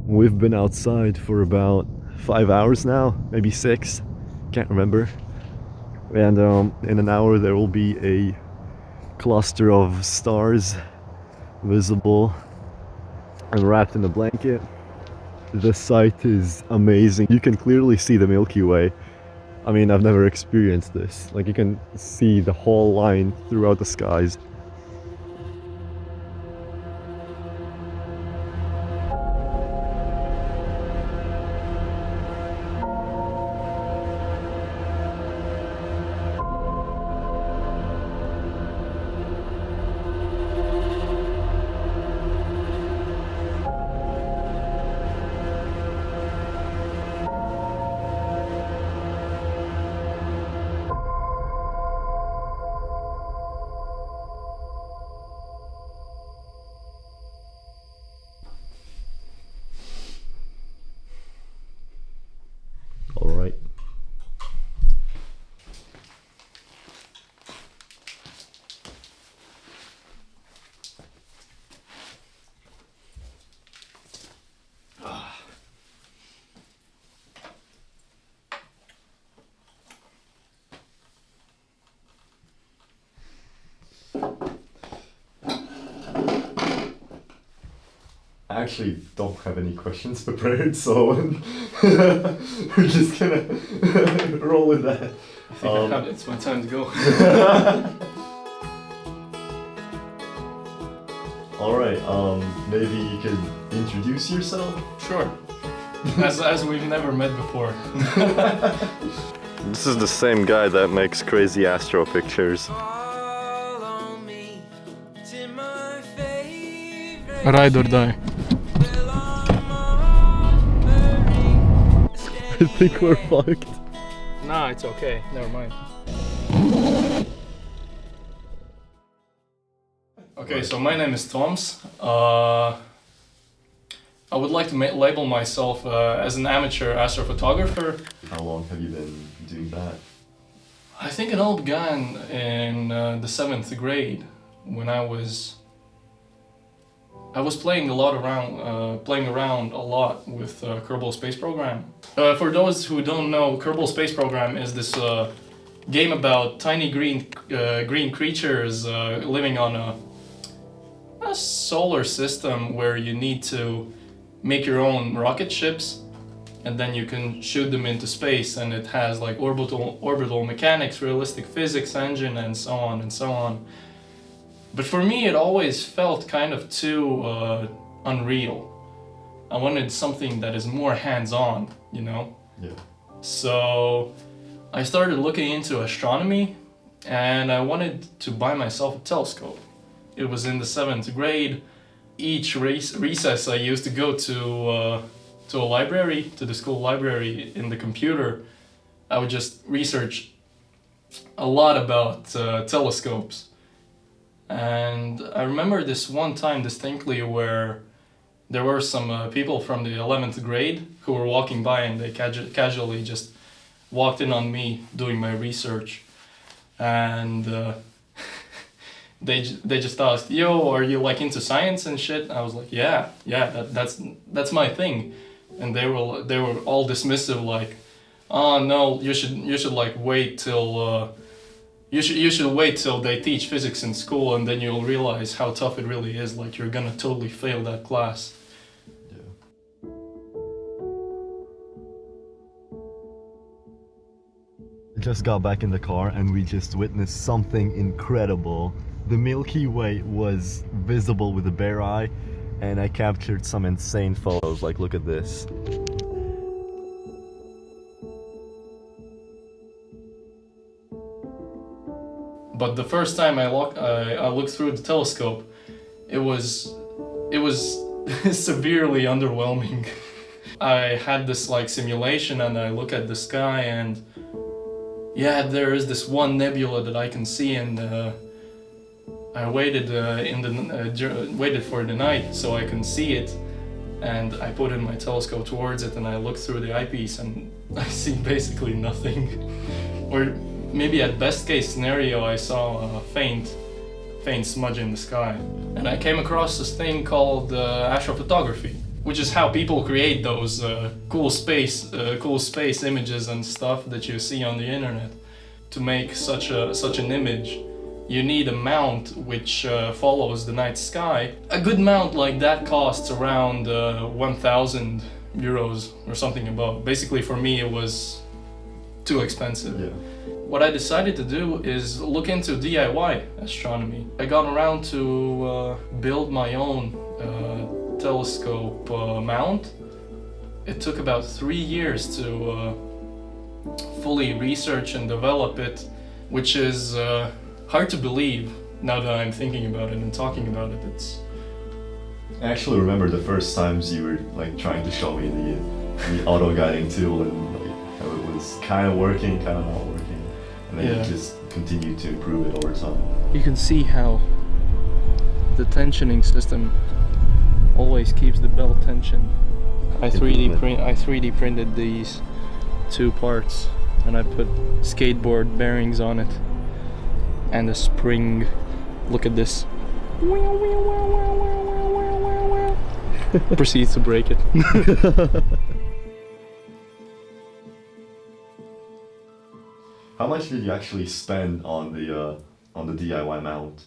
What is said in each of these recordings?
We've been outside for about 5 hours now, maybe 6, can't remember. And in an hour there will be a cluster of stars visible and wrapped in a blanket. The sight is amazing. You can clearly see the Milky Way. I mean, I've never experienced this. Like, you can see the whole line throughout the skies. All right. I actually don't have any questions prepared, so we're just gonna roll with that. I think it's my time to go. Alright, maybe you could introduce yourself? Sure. As we've never met before. This is the same guy that makes crazy astro pictures. Ride or die. I think we're fucked. Nah, it's okay. Never mind. Okay, so my name is Toms. I would like to label myself as an amateur astrophotographer. How long have you been doing that? I think it all began in the 7th grade when I was playing around a lot with Kerbal Space Program. For those who don't know, Kerbal Space Program is this game about tiny green creatures living on a solar system where you need to make your own rocket ships, and then you can shoot them into space, and it has like orbital mechanics, realistic physics engine, and so on and so on. But for me, it always felt kind of too unreal. I wanted something that is more hands-on, you know? Yeah. So I started looking into astronomy, and I wanted to buy myself a telescope. It was in the 7th grade. Each recess I used to go to a library, to the school library in the computer. I would just research a lot about telescopes. And I remember this one time distinctly where there were some people from the 11th grade who were walking by, and they casually just walked in on me doing my research. And they just asked, "Yo, are you like into science and shit?" I was like, yeah, that's my thing. And they were all dismissive, like, "Oh no, you should like wait till you should wait till they teach physics in school, and then you'll realize how tough it really is. Like, you're gonna totally fail that class." Yeah. I just got back in the car and we just witnessed something incredible. The Milky Way was visible with the bare eye, and I captured some insane photos. Like, look at this. But the first time I looked through the telescope, it was severely underwhelming. I had this like simulation, and I look at the sky, and yeah, there is this one nebula that I can see, and I waited waited for the night so I can see it, and I put in my telescope towards it, and I look through the eyepiece, and I see basically nothing. Or maybe at best case scenario, I saw a faint smudge in the sky. And I came across this thing called astrophotography. which is how people create those cool space images and stuff that you see on the internet. To make such an image, you need a mount which follows the night sky. A good mount like that costs around 1,000 euros or something above. Basically, for me, it was too expensive. Yeah. What I decided to do is look into DIY astronomy. I got around to build my own telescope mount. It took about 3 years to fully research and develop it, which is hard to believe now that I'm thinking about it and talking about it. I actually remember the first times you were like trying to show me the auto guiding tool and like, how it was kind of working, kind of not working, and then you just continued to improve it over time. You can see how the tensioning system always keeps the belt tension. I 3D printed these 2 parts and I put skateboard bearings on it and a spring. Look at this. Proceeds to break it. How much did you actually spend on the DIY mount?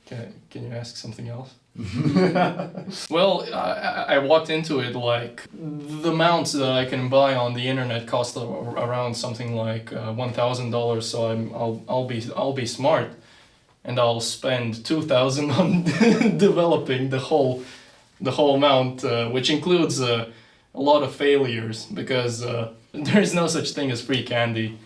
Can you ask something else? Well, I walked into it like the mounts that I can buy on the internet cost around something like $1,000. So I'll be smart, and I'll spend $2,000 on developing the whole mount, which includes a lot of failures because there's no such thing as free candy.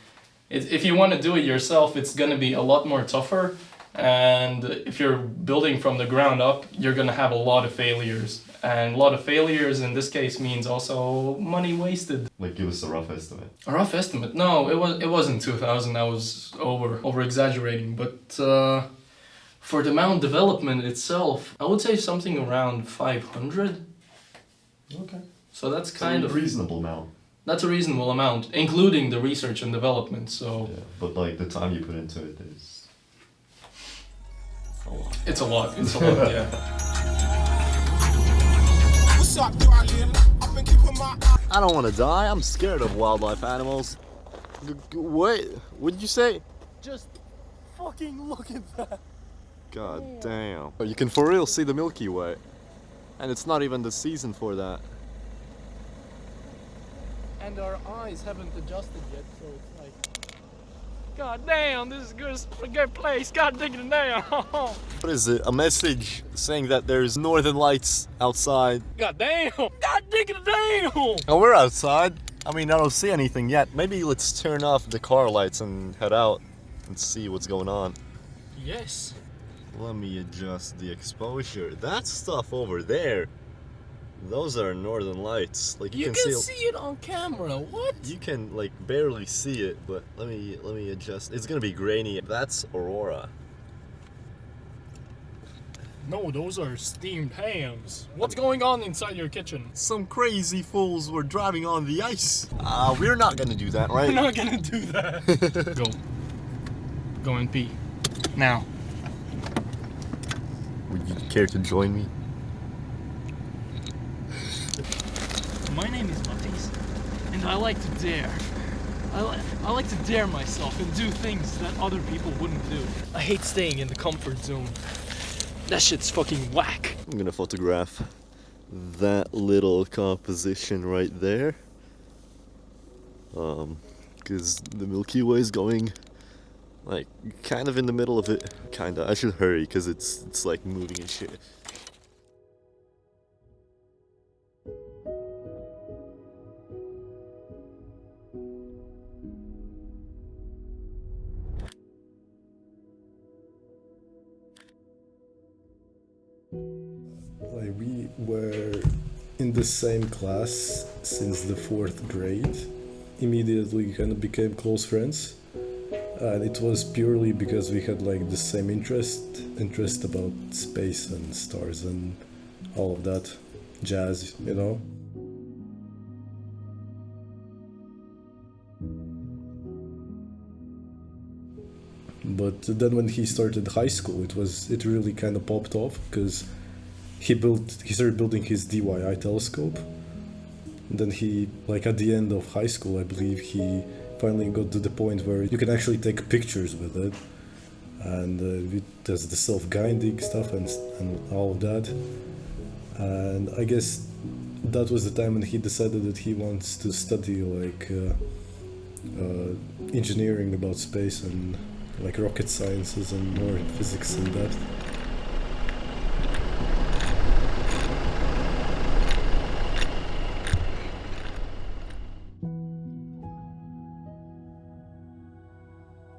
If you want to do it yourself, it's gonna be a lot more tougher. And if you're building from the ground up, you're gonna have a lot of failures. And a lot of failures in this case means also money wasted. Like, give us a rough estimate. A rough estimate? No, it wasn't 2,000. I was over exaggerating. But for the mount development itself, I would say something around 500. Okay. So that's kind of reasonable amount. That's a reasonable amount, including the research and development. So. Yeah, but like the time you put into it is. It's a lot, yeah. I don't want to die. I'm scared of wildlife animals. Wait, what did you say? Just fucking look at that. God damn. You can for real see the Milky Way. And it's not even the season for that. And our eyes haven't adjusted yet, so it's like... God damn, this is a good place. God digging it down. What is it? A message saying that there's northern lights outside. God damn. God digging it down. Oh, we're outside. I mean, I don't see anything yet. Maybe let's turn off the car lights and head out and see what's going on. Yes. Let me adjust the exposure. That stuff over there, those are northern lights. Like you can see it on camera. What? You can like barely see it, but let me adjust. It's gonna be grainy. That's aurora. No, those are steamed hams. What's going on inside your kitchen? Some crazy fools were driving on the ice. We're not gonna do that, right? We're not gonna do that. Go and pee. Now. Would you care to join me? My name is Matiss, and I like to dare. I like to dare myself and do things that other people wouldn't do. I hate staying in the comfort zone. That shit's fucking whack. I'm gonna photograph that little composition right there. Because the Milky Way is going like kind of in the middle of it. Kinda. I should hurry because it's like moving and shit. Like we were in the same class since the 4th grade. Immediately kind of became close friends. And it was purely because we had like the same interest about space and stars and all of that jazz, you know. But then when he started high school, it really kind of popped off because he started building his DIY telescope. And then he, like at the end of high school, I believe, he finally got to the point where you can actually take pictures with it, and there's the self-guiding stuff and all of that. And I guess that was the time when he decided that he wants to study like engineering about space and like rocket sciences and more physics in depth.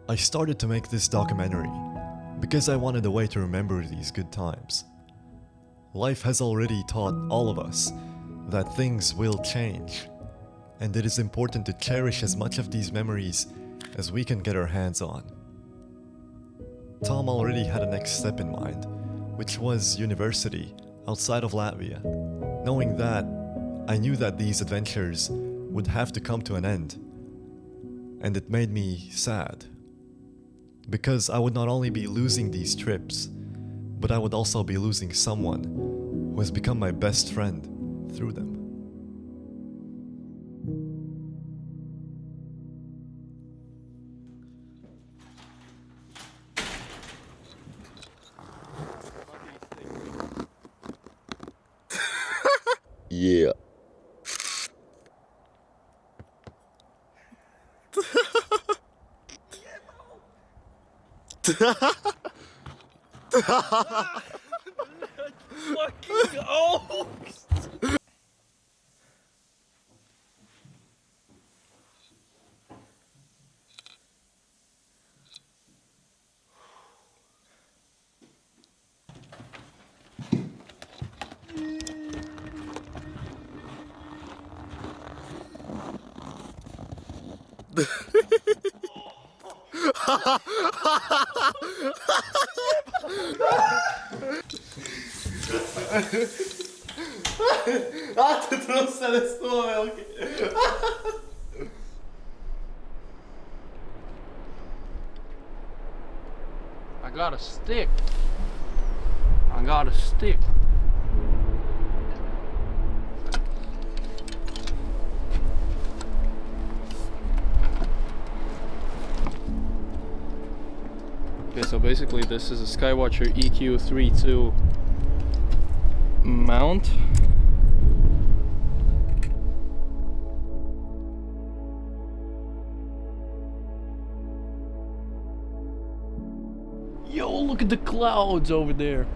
I started to make this documentary because I wanted a way to remember these good times. Life has already taught all of us that things will change, and it is important to cherish as much of these memories as we can get our hands on. Tom already had a next step in mind, which was university outside of Latvia. Knowing that, I knew that these adventures would have to come to an end, and it made me sad. Because I would not only be losing these trips, but I would also be losing someone who has become my best friend through them. Yeah. Fucking oh! Te trosse le stove, ok. I got a stick. I got a stick. Okay, so basically this is a Skywatcher EQ32 mount. Yo, look at the clouds over there.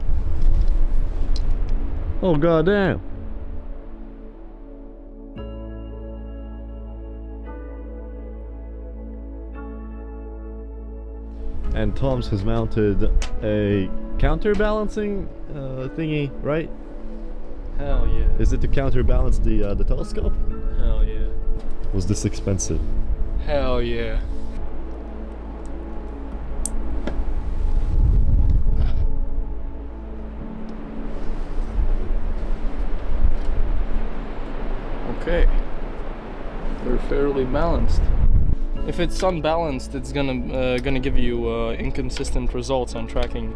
Oh goddamn! And Tom's has mounted a counterbalancing thingy, right? Hell yeah. Is it to counterbalance the telescope? Hell yeah. Was this expensive? Hell yeah. Okay. They're fairly balanced. If it's unbalanced, it's gonna give you inconsistent results on tracking.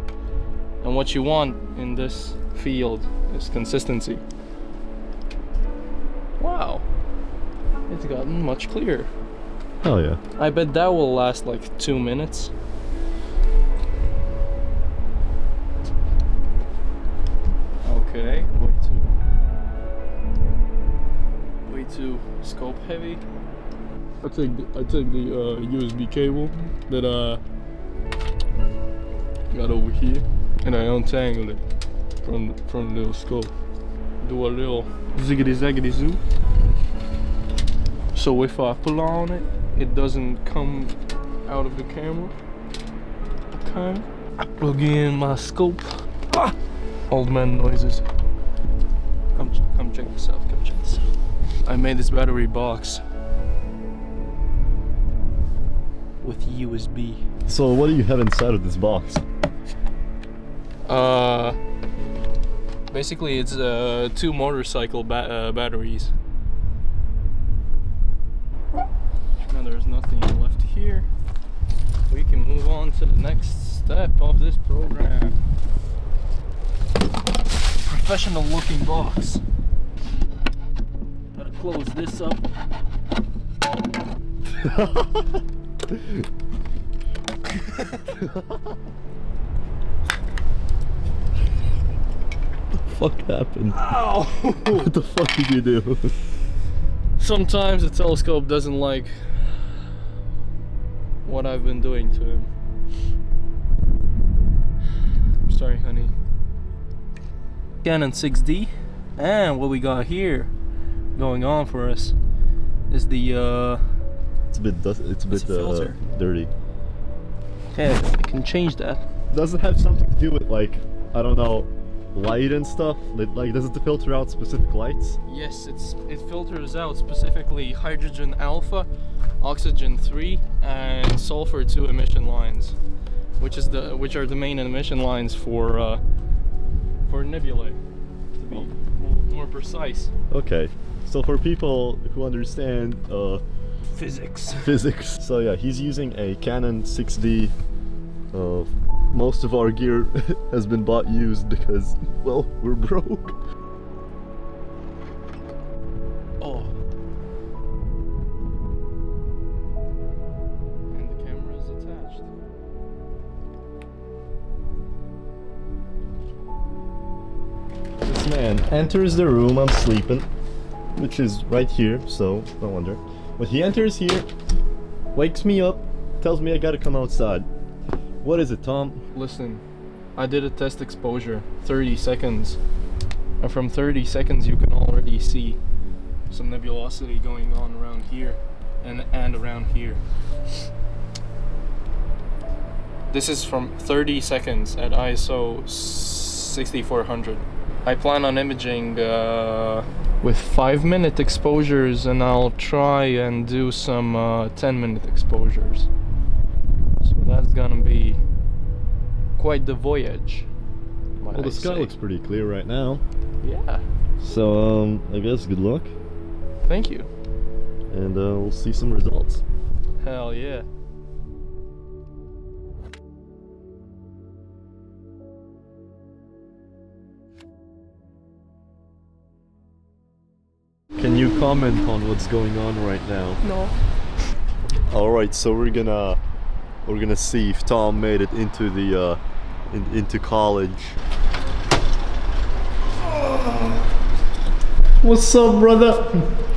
And what you want in this field is consistency. Wow. It's gotten much clearer. Hell yeah. I bet that will last like 2 minutes. Okay, way too scope heavy. I take the USB cable that I got over here, and I untangle it from the little scope. Do a little ziggity zaggity zoo. So if I pull on it, it doesn't come out of the camera. Okay. I plug in my scope. Ah! Old man noises. Come check this out. Come check this out. I made this battery box with USB. So what do you have inside of this box? Basically it's 2 motorcycle batteries. Now there's nothing left here. We can move on to the next step of this program. professional looking box. Gotta close this up. What the fuck happened? Ow! What the fuck did you do? Sometimes the telescope doesn't like what I've been doing to him. I'm sorry, honey. Canon 6D, and what we got here going on for us is the It's a bit filter. dirty. Okay, I can change that. Does it have something to do with, like, I don't know, light and stuff? Like, does it filter out specific lights? Yes, it filters out specifically hydrogen alpha, oxygen 3, and sulfur 2 emission lines, which are the main emission lines for nebulae, to be more precise. Okay, so for people who understand Physics. physics, so yeah, he's using a Canon 6D. Most of our gear has been bought used because, well, we're broke. Oh. And the camera is attached. This man enters the room I'm sleeping, which is right here, so no wonder. But he enters here, wakes me up, tells me I gotta come outside. What is it, Tom? Listen, I did a test exposure, 30 seconds. And from 30 seconds you can already see some nebulosity going on around here and around here. This is from 30 seconds at ISO 6400. I plan on imaging with 5-minute exposures, and I'll try and do some 10-minute exposures. So that's gonna be quite the voyage. Well, the sky looks pretty clear right now. Yeah. So, I guess good luck, Thank you. and we'll see some results. Hell yeah. Can you comment on what's going on right now? No. Alright, so we're gonna see if Tom made it into the into college. What's up, brother?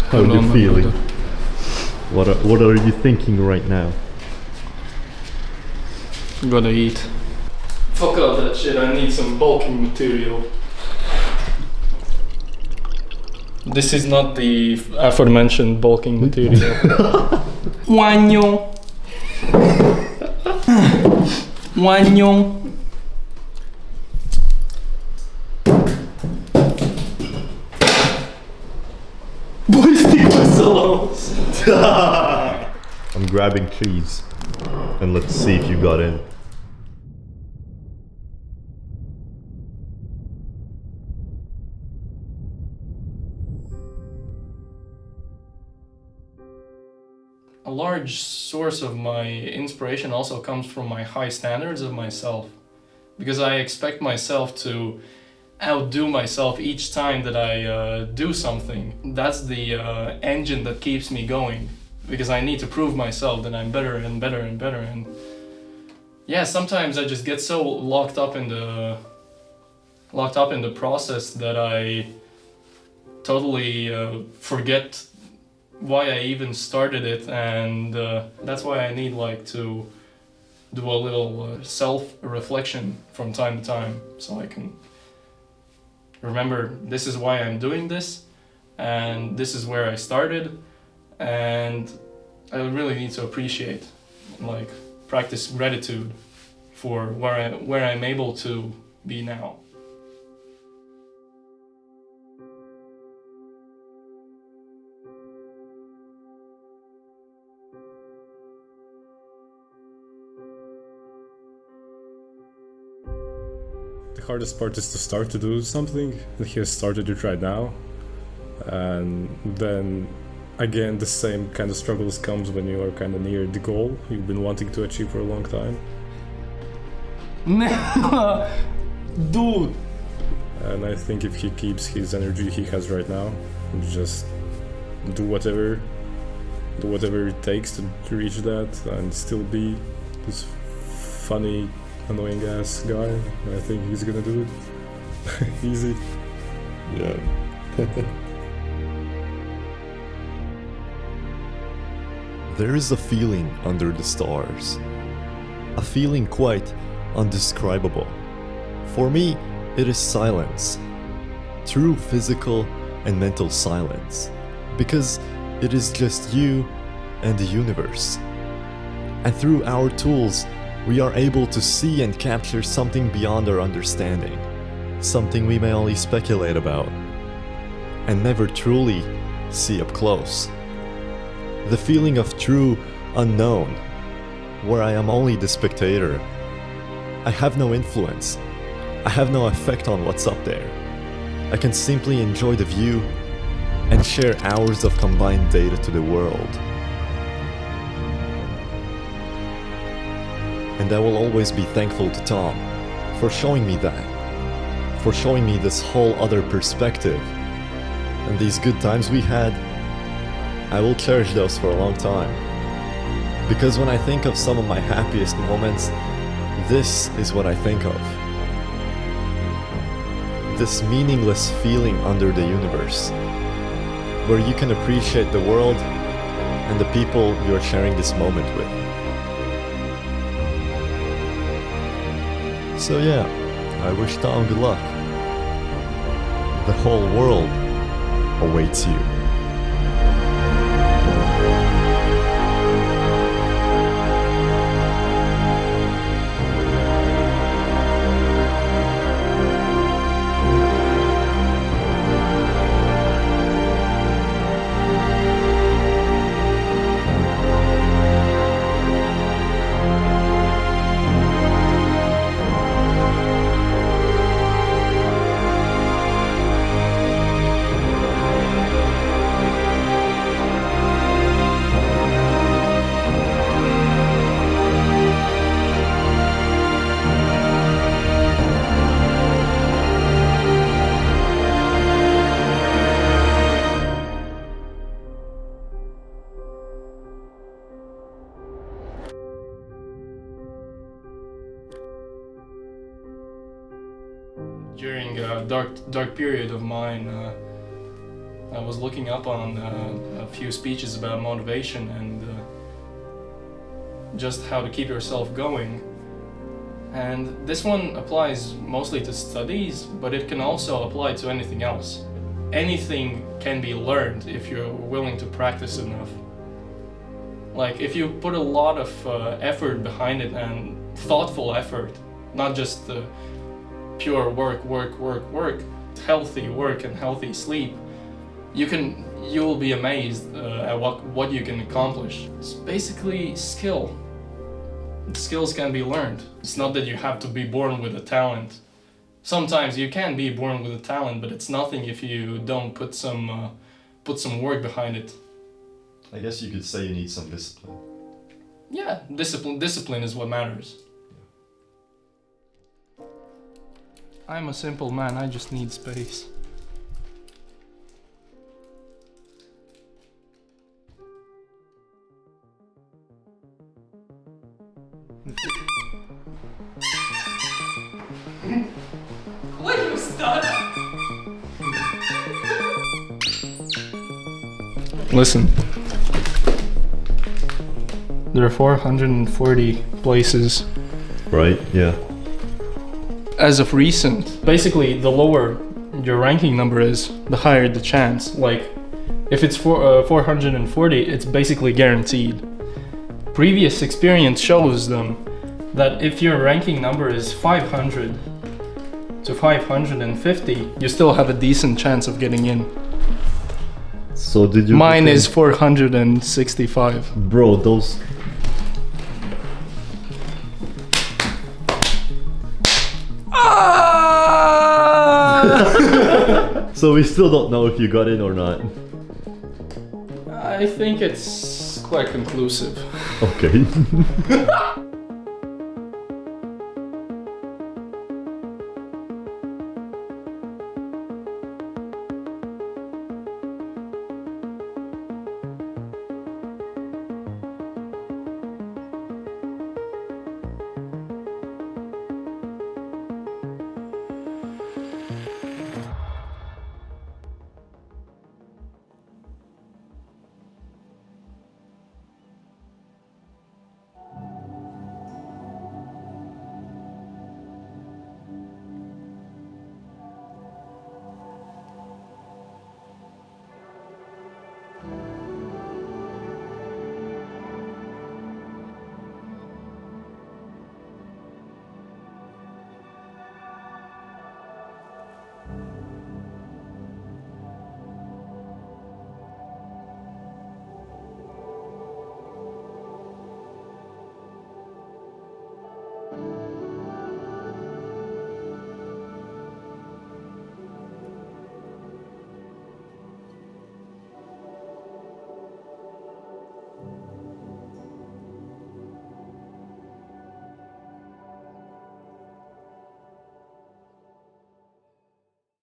How are you feeling? What are you thinking right now? Gotta eat. Fuck all that shit, I need some bulking material. This is not the aforementioned bulking material. Wanyo. Wanyo. Boys, leave us alone. I'm grabbing cheese, and let's see if you got in. A large source of my inspiration also comes from my high standards of myself, because I expect myself to outdo myself each time that I do something. That's the engine that keeps me going, because I need to prove myself that I'm better and better and better. And yeah, sometimes I just get so locked up in the process that I totally forget why I even started it, and that's why I need to do a little self-reflection from time to time, so I can remember this is why I'm doing this, and this is where I started, and I really need to appreciate, practice gratitude for where I'm able to be now. The hardest part is to start to do something, and he has started it right now. And then again, the same kind of struggles comes when you are kind of near the goal you've been wanting to achieve for a long time. Dude! And I think if he keeps his energy he has right now, just do whatever it takes to reach that and still be this funny, annoying ass guy, I think he's gonna do it. Easy. Yeah. There is a feeling under the stars. A feeling quite undescribable. For me, it is silence. True physical and mental silence. Because it is just you and the universe. And through our tools, we are able to see and capture something beyond our understanding. Something we may only speculate about. And never truly see up close. The feeling of true unknown, where I am only the spectator. I have no influence. I have no effect on what's up there. I can simply enjoy the view and share hours of combined data to the world. And I will always be thankful to Tom for showing me that, for showing me this whole other perspective. And these good times we had, I will cherish those for a long time. Because when I think of some of my happiest moments, this is what I think of. This meaningless feeling under the universe, where you can appreciate the world and the people you are sharing this moment with. So yeah, I wish Tom good luck. The whole world awaits you. During a dark period of mine, I was looking up on a few speeches about motivation and just how to keep yourself going. And this one applies mostly to studies, but it can also apply to anything else. Anything can be learned if you're willing to practice enough. Like if you put a lot of effort behind it and thoughtful effort, not just pure work, healthy work and healthy sleep, you will be amazed at what you can accomplish. It's basically skill. Skills can be learned. It's not that you have to be born with a talent. Sometimes you can be born with a talent, but it's nothing if you don't put some work behind it. I guess you could say you need some discipline. Yeah, discipline is what matters. I'm a simple man, I just need space. Will you stop? Listen. There are 440 places. Right, yeah. As of recent, basically the lower your ranking number is, the higher the chance. Like, if it's 440, it's basically guaranteed. Previous experience shows them that if your ranking number is 500 to 550, you still have a decent chance of getting in. So did you... Mine is 465. Bro, those... So we still don't know if you got in or not. I think it's quite conclusive. Okay.